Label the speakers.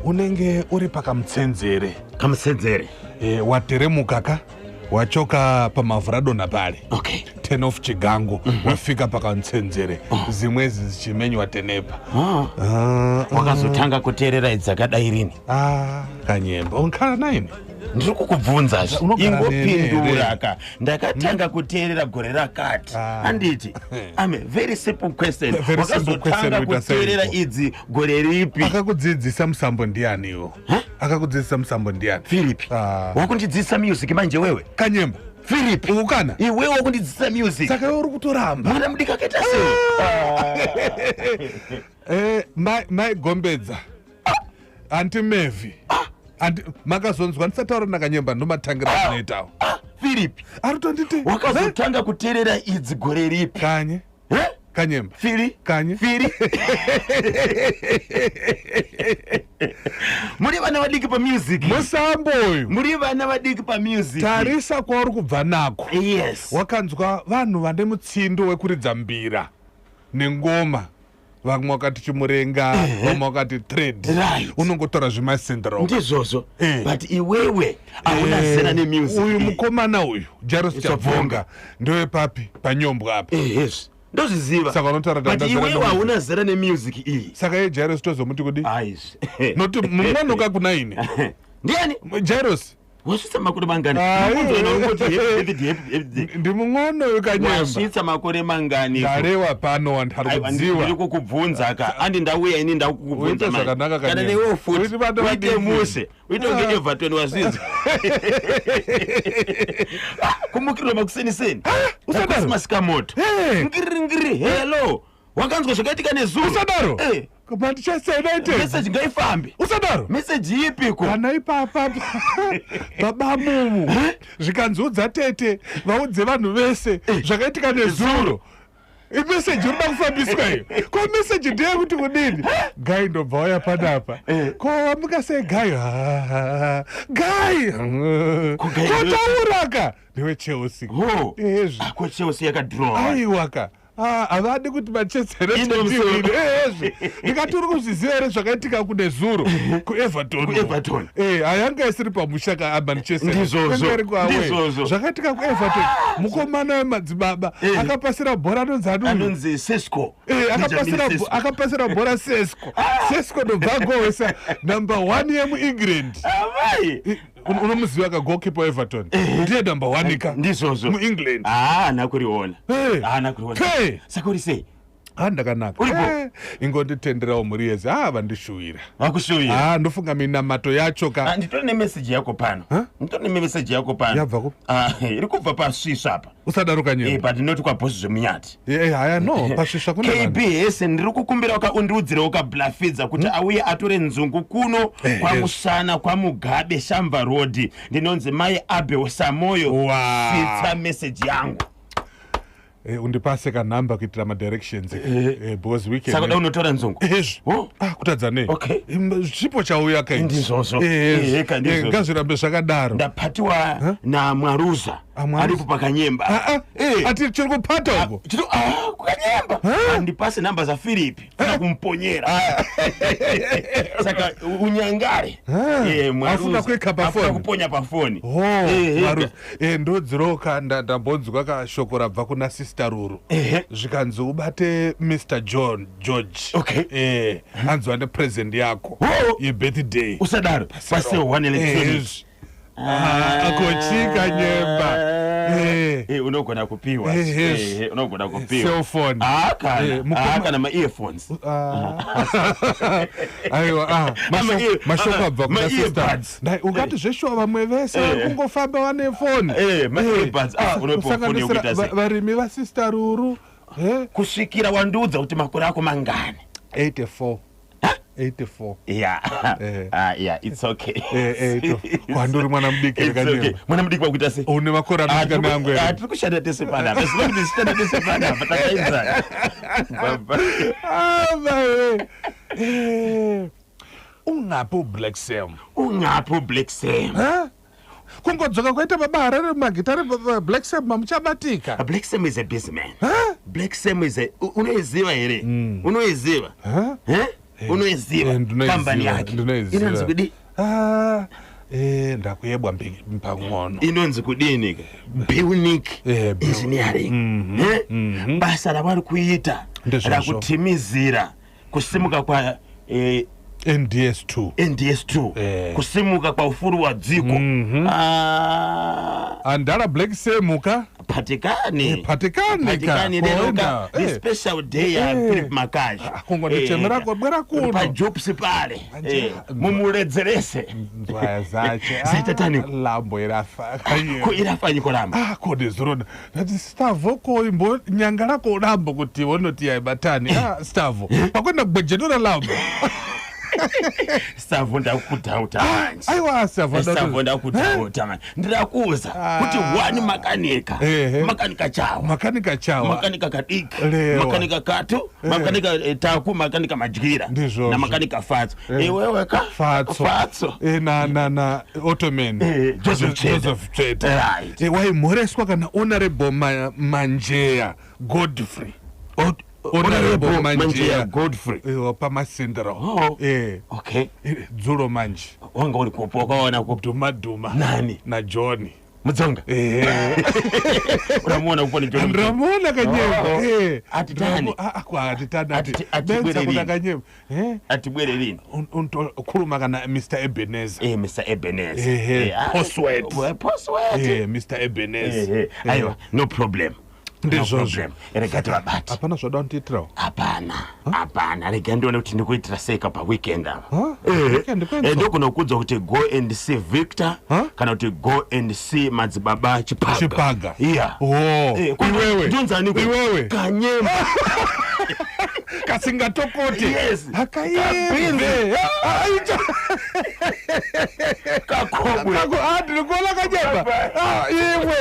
Speaker 1: unenge uri pakamtsenzere.
Speaker 2: Kamutsenzere.
Speaker 1: Wateremuka ka wachoka pamavhuradona pale.
Speaker 2: Okay.
Speaker 1: 10 of Chigango wafika pakamtsenzere. Zimwezi zichimenywa tenepa.
Speaker 2: Wakazotanga kuteerera idzakadai rini?
Speaker 1: Kanyemba unkhala naini.
Speaker 2: Ndiri kukubvunza ingopindura ka ndakatanga kuteerera gore rakati handiti I'm a very simple question. Wakazotanga kuteerera idzi gore ripi?
Speaker 1: Akakudzidzisa musambo ndianiwo. Akakudzidzisa musambo ndiani?
Speaker 2: Philip. Wakundidzidzisa music manje wewe?
Speaker 1: Kanyemba
Speaker 2: Philip
Speaker 1: ukana
Speaker 2: iwewe wakundidzidzisa music
Speaker 1: saka uri kutoramba
Speaker 2: mwana mudika kaita
Speaker 1: sei. Mai Gombedza anti Mevi makazonzwa ndisataura nakanyemba ndomatangira kunoitawo.
Speaker 2: Philip
Speaker 1: arutonditi
Speaker 2: wakazotanga kuteerera idzi gore ripi?
Speaker 1: Kanye Kanyemba Kanye
Speaker 2: muri vana vadiki pamusic
Speaker 1: musambo uyu
Speaker 2: muri vana vadiki pamusic.
Speaker 1: Tarisa kwauri kubva nako.
Speaker 2: Yes.
Speaker 1: Wakanzwa vanhu vane mutsindo wekuridza mbira nengoma. Vamwe wakati chimurenga, vamwe wakati thread. Unongotora zvemasyndrome.
Speaker 2: Ndizvozvo. But iwewe hauna zera nemusic.
Speaker 1: Uyu mukomana uyu Jairus Chabvonga ndewe papi panyombwa apa.
Speaker 2: Yes. Ndozviziva.
Speaker 1: Saka unotaura
Speaker 2: kuti iwewe hauna zera nemusic iyi.
Speaker 1: Saka ye Jairus tozomuti kudi?
Speaker 2: Aish.
Speaker 1: Noti mumwanoka kuna ine.
Speaker 2: Ndiani?
Speaker 1: Jairus.
Speaker 2: Wasvitsa makore mangani?
Speaker 1: Ndi mung'ono uyu Kanyemba.
Speaker 2: Wasvitsa makore mangani?
Speaker 1: Ndarewa pano wandari kudziwa.
Speaker 2: Ndiri kukubvunza ka. Andi ndauya ini ndakukubvunza manje.
Speaker 1: Zvakanaka Kanyemba.
Speaker 2: Kana newe futi. Uite muse. Uite unge Everton wazvidza. Kumukirwa makuseni. Usadaro. Masikamoto. Ngiri. Hello. Wakanzwa zvakaitika nezuro.
Speaker 1: Usadaro. Manchester United.
Speaker 2: Message ngaifambe.
Speaker 1: Usadaro.
Speaker 2: Message yipiko.
Speaker 1: Kana ipapa. Babamumu. Zvikanzudza tete. Vaudze vanhu vese. Zvakaitika nezuro. Message uri kufambiswa iyo. Ko message ndiye kuti kudini? Guy ndobva waya panapa. Ko wamuka sei Guy? Guy. Kotauraka. Ndiwe Chelsea. Ezvi.
Speaker 2: Ko Chelsea yakadraw.
Speaker 1: Aiwa ka. Avadi kuti Manchester United ndikati uri kuzviziva here zvakaitika kune zuro kuEverton. Hayanga isiri pamusha aManchester.
Speaker 2: Ndizvozvo.
Speaker 1: Zvakaitika kuEverton. Mukomana wemadzibaba akapasira bhora
Speaker 2: anonzi Sesko.
Speaker 1: Akapasira bhora Sesko ndobva gohwesa number 1 yemuEngland. Unomuziva ka goalkeeper Everton. Ndiye number 1 ka.
Speaker 2: Ndizvozvo.
Speaker 1: MuEngland.
Speaker 2: Nakuriona. Nakuriona. Saka uri sei?
Speaker 1: Ndakanaka. Ingonditenderawo muri yese. Vandishuwira.
Speaker 2: Vakushuwira?
Speaker 1: Ndofunga minamato yacho ka.
Speaker 2: Nditori nemessage yako pano.
Speaker 1: Yabva ku?
Speaker 2: Iri kubva pasvisva apa.
Speaker 1: Usadaro Kanyemba.
Speaker 2: But ndinoti kwaBosi Zvemunyati.
Speaker 1: Haya no, pasvisva kuna vanhu.
Speaker 2: KBS ndiri kukumbira undiudzirewo kaBlafidza kuti auye atore nzungu kuno kwaMusana kwaMugabe Shamva Road. Ndinonzi Mai Abel Samoyo. Fitsa message yangu.
Speaker 1: Undipase kanhamba kuitira madirections because weekend.
Speaker 2: Saka da unotora nzungu.
Speaker 1: Kutadza nei.
Speaker 2: Okay.
Speaker 1: Chipo chauya kaiti.
Speaker 2: Ndizvozvo.
Speaker 1: Ngazvirambe zvakadaro.
Speaker 2: Ndapatiwa naMwaruza. Aripo paKanyemba.
Speaker 1: Ati chiri kupata uko.
Speaker 2: kuKanyemba. Andipase namba za Philip. Kana kumponyera. Saka unyangare.
Speaker 1: Afuna kuika pafoni.
Speaker 2: Afuna kuponya pafoni.
Speaker 1: Mwaruza. Ndodziroka ndambonzwa kashoko rabva kuna sister Ruru. Zvikanzi ubate Mr. George.
Speaker 2: Okay.
Speaker 1: Anzwa nepresent yako. Ye-birthday.
Speaker 2: Usadaro. Pase 1 electronic.
Speaker 1: Akochika Nyemba.
Speaker 2: Unogona kupiwa. Unogona kupiwa.
Speaker 1: Cell phone.
Speaker 2: Kana ma-earphones.
Speaker 1: Aiwa, mashoko abva kuna sister. Ungati zveshuwa vamwe vese kungofamba wane phone.
Speaker 2: Ma-earbuds. Unopiwa phone yokuita sei?
Speaker 1: Varimi vasister Ruru.
Speaker 2: Kusvikira wandiudza kuti makore ako mangani?
Speaker 1: 84.
Speaker 2: Yeah, it's okay.
Speaker 1: Kwanduri mwana mudiki
Speaker 2: okay. Mwana mudiki wakuita sei?
Speaker 1: Une makore anoika nangu here.
Speaker 2: Tiri kushanda tese panapa. Sinokuti tichishanda tese panapa. Takaenzana.
Speaker 1: Ungapo Black Sam. Kungodzoka kwaita baba Harare magitare Black Sam mamuchabatika.
Speaker 2: Black Sam is a busy man. Black Sam is a unoiziva here. Unoiziva. unoiziva kambani yake inonzi kudi
Speaker 1: ndakuyebwa mpang'ono
Speaker 2: inonzi kudini ke Bionic engineering basa ravari kuita rakutimizira kusimuka kwa NDS2 kusimuka kwa ufuru wa dziko
Speaker 1: andala black semuka
Speaker 2: patikani
Speaker 1: lero
Speaker 2: the special day ya Philip Makaji
Speaker 1: kongo ndichemera kubwera kuno
Speaker 2: pa jobs pale mumuledzerese
Speaker 1: nzwaya zache
Speaker 2: zitatani
Speaker 1: lambo irafa
Speaker 2: ko irafanyi kolamba
Speaker 1: kode zroda nati stavo ko imbo nyangala ko lambo kuti wonoti ya batani stavo pakwenda gbejedura lambo
Speaker 2: Stavo ndakutauta manje
Speaker 1: aiwa
Speaker 2: Stavo ndakutauta manje ndirakuza kuti wani makanika chawa makanika kadiki makanika katu makanika taku makanika majira na makanika fatso iwewe ka fatso
Speaker 1: na Ottoman Joseph Cheta waimhoreswa kana honorable Manjeya Godfrey Honorable Manjeya
Speaker 2: Godfrey
Speaker 1: pamasindro
Speaker 2: okay
Speaker 1: dzulo manje
Speaker 2: wanga uri kupoka wana
Speaker 1: duma
Speaker 2: nani
Speaker 1: na John
Speaker 2: Mudzonga unamuona upo ni John
Speaker 1: Ramona kanyembo
Speaker 2: atitani
Speaker 1: benza kuna kanyembo
Speaker 2: atibwere lini
Speaker 1: kuruma kana Mr Ebenezer
Speaker 2: Mr Ebenezer
Speaker 1: Poswet Mr Ebenezer
Speaker 2: aiwa no problem eregati wabati
Speaker 1: hapana zvoda nditirawo
Speaker 2: hapana rega ndione kuti ndikuitira seka pa weekend apa ndokuna kudza kuti go and see Victor kana kuti go and see Madzibaba Chipaga
Speaker 1: iwewe
Speaker 2: ndonzani
Speaker 1: iwewe
Speaker 2: kanyemba
Speaker 1: kasingatokoti
Speaker 2: akayembe kakobwe
Speaker 1: ndikuona kanyemba iwe